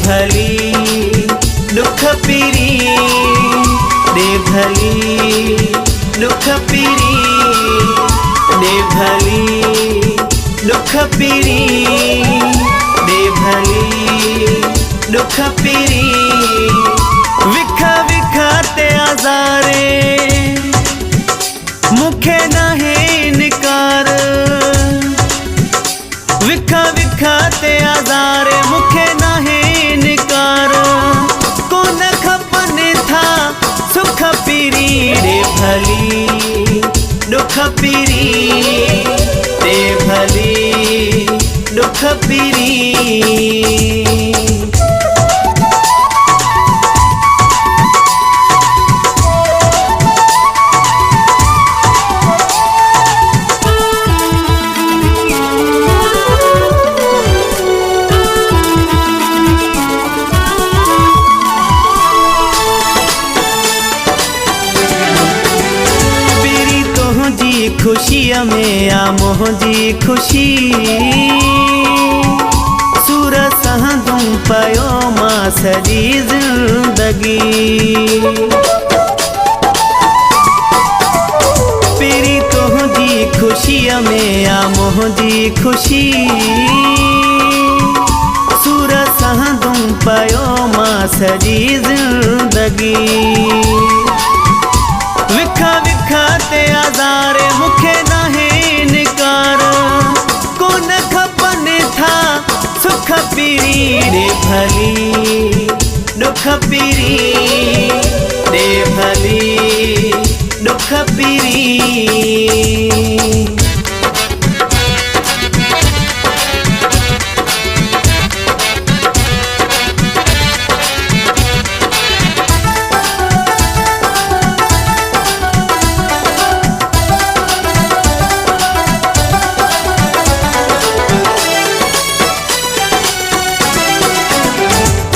भली दुख पीरी, दे भली दुख पीरी, दे भली दुख पीरी, दे भली दुख पीरी। विखा विखा ते आज़ारे मुखे नाहे निकार, विखा विखा ते आज़ारे मुखे नाहे निकार। कोन खपनि था सुख पीरी, दे भली दुख पीरी, दे भली दुख पीरी। खुशिया में आ मोहजी खुशी, सूर सहदूं पयो मां सजी जिंदगी। पेरी तोहजी खुशिया में आ मोहजी खुशी, सूर सहदूं पयो मां सजी जिंदगी। विखा विखा ते आज़ारे मुखे नाहे निकार। कोन खपनि था सुख पीरी, दे भली दुख पीरी, दे भली दुख पीरी।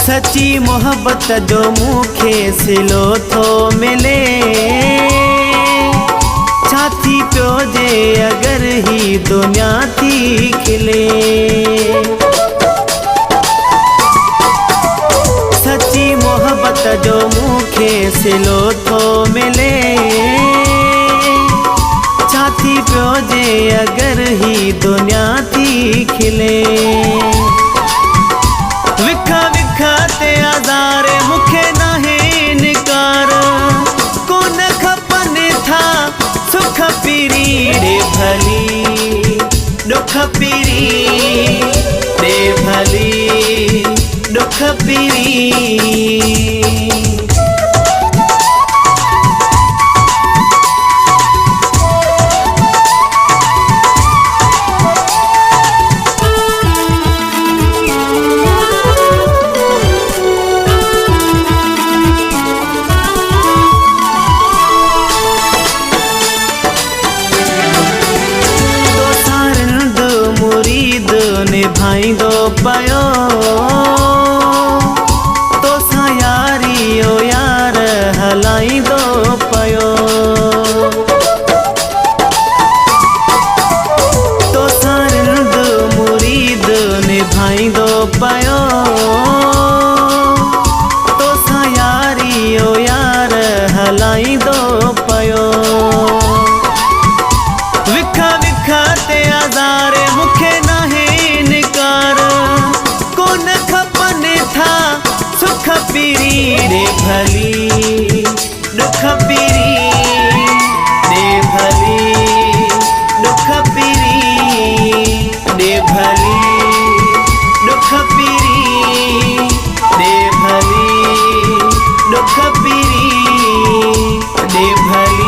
सच्ची मोहब्बत जो मुखे सिलो थो मिले, छाती पियो जे अगर ही दुनिया थी खिले। सच्ची मोहब्बत जो मुखे सिलो थो मिले, छाती पियो जे अगर ही दुनिया थी खिले। विखा विखा ते आज़ारे मुखे नाहे निकार। कोन खपनि था सुख पीरी, दे भली दुख पीरी, दे भली दुख पीरी। निभाईंदो पयो तोसां यारी ओ यार हलाईंदो पयो। तोसां रिंद मुरीद निभाईंदो पयो, तोसां यारी ओ यार हलाईंदो पयो। विखा विखा ते आज़ारे मुखे नाहे निकार। कोन खपनि था सुख पीरी, दे भली दुख पीरी, दे भली दुख पीरी, दे भली दुख पीरी, दे भली दुख पीरी, दे भली